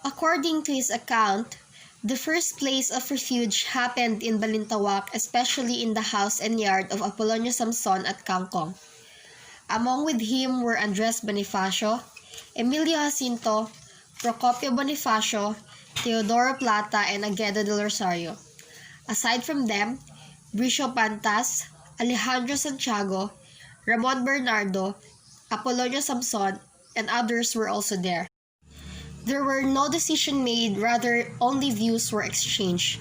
According to his account, the first place of refuge happened in Balintawak, especially in the house and yard of Apolonio Samson at Kangkong. Among with him were Andres Bonifacio, Emilio Jacinto, Procopio Bonifacio, Teodoro Plata, and Aguedo del Rosario. Aside from them, Bricio Pantas, Alejandro Santiago, Ramon Bernardo, Apolonio Samson, and others were also there. There were no decision made, rather only views were exchanged.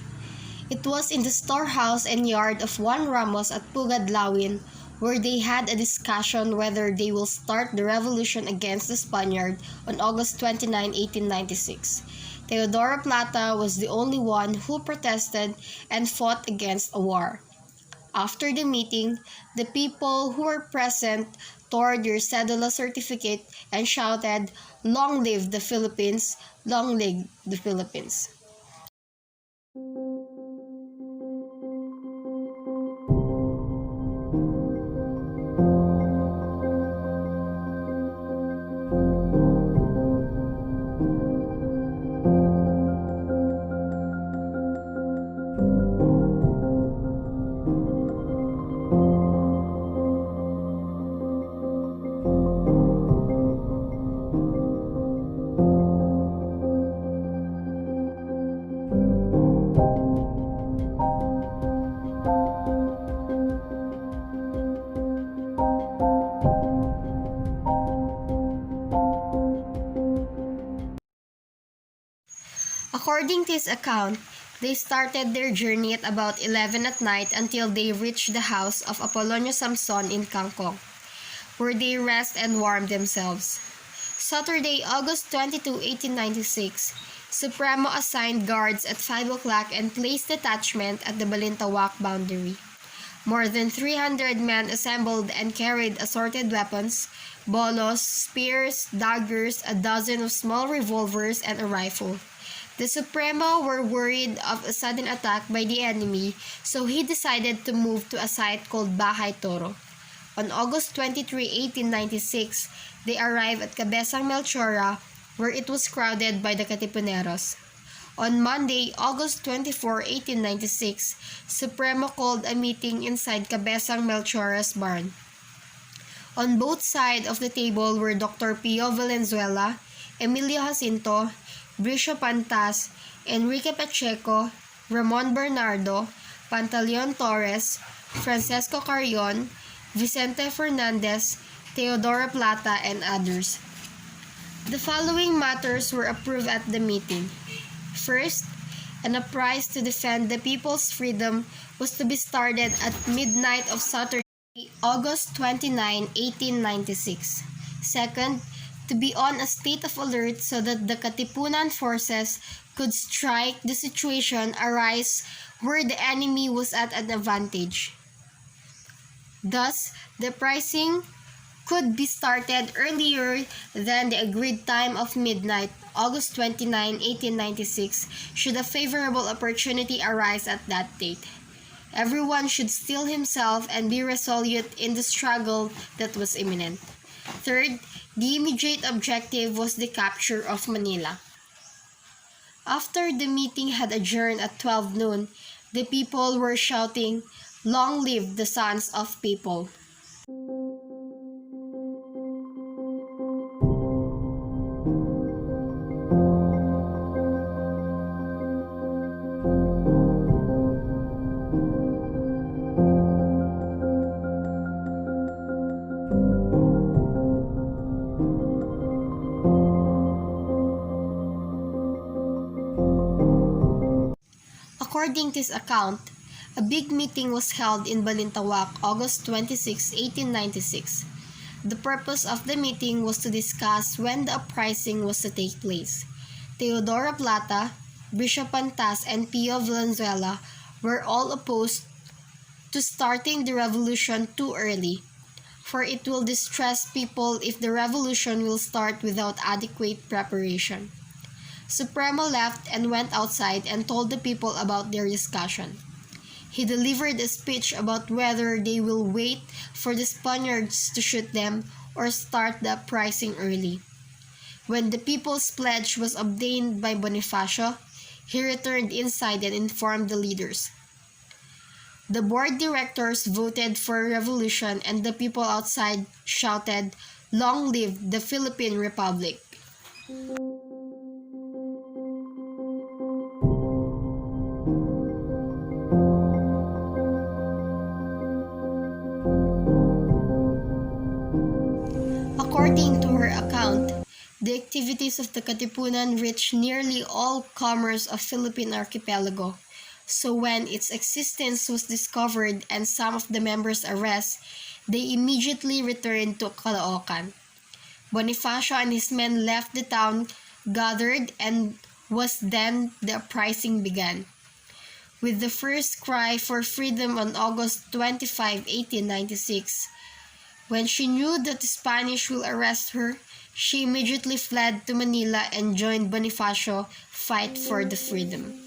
It was in the storehouse and yard of Juan Ramos at Pugad Lawin where they had a discussion whether they will start the revolution against the Spaniard on August 29, 1896. Teodoro Plata was the only one who protested and fought against a war. After the meeting, the people who were present tore their cedula certificate and shouted, "Long live the Philippines! Long live the Philippines!" According to his account, they started their journey at about 11 at night until they reached the house of Apolonio Samson in Kangkong, where they rest and warm themselves. Saturday, August 22, 1896, Supremo assigned guards at 5 o'clock and placed detachment at the Balintawak boundary. More than 300 men assembled and carried assorted weapons, bolos, spears, daggers, a dozen of small revolvers, and a rifle. The Supremo were worried of a sudden attack by the enemy, so he decided to move to a site called Bahay Toro. On August 23, 1896, they arrived at Cabezang Melchora, where it was crowded by the Katipuneros. On Monday, August 24, 1896, Supremo called a meeting inside Cabezang Melchora's barn. On both sides of the table were Dr. Pio Valenzuela, Emilio Jacinto, Bricio Pantas, Enrique Pacheco, Ramon Bernardo, Pantaleon Torres, Francesco Carrion, Vicente Fernandez, Teodoro Plata, and others. The following matters were approved at the meeting. First, an uprising to defend the people's freedom was to be started at midnight of Saturday, August 29, 1896. Second, to be on a state of alert so that the Katipunan forces could strike the situation arise where the enemy was at an advantage. Thus, the uprising could be started earlier than the agreed time of midnight, August 29, 1896, should a favorable opportunity arise at that date. Everyone should steel himself and be resolute in the struggle that was imminent. Third, the immediate objective was the capture of Manila. After the meeting had adjourned at 12 noon, the people were shouting, "Long live the sons of people!" According to his account, a big meeting was held in Balintawak, August 26, 1896. The purpose of the meeting was to discuss when the uprising was to take place. Teodoro Plata, Bishop Pantas, and Pio Valenzuela were all opposed to starting the revolution too early, for it will distress people if the revolution will start without adequate preparation. Supremo left and went outside and told the people about their discussion. He delivered a speech about whether they will wait for the Spaniards to shoot them or start the uprising early. When the people's pledge was obtained by Bonifacio, he returned inside and informed the leaders. The board directors voted for a revolution and the people outside shouted, "Long live the Philippine Republic!" According to her account, the activities of the Katipunan reached nearly all comers of Philippine archipelago. So when its existence was discovered and some of the members arrested, they immediately returned to Caloocan. Bonifacio and his men left the town, gathered, and was then the uprising began. With the first cry for freedom on August 25, 1896, when she knew that the Spanish will arrest her, she immediately fled to Manila and joined Bonifacio fight for the freedom.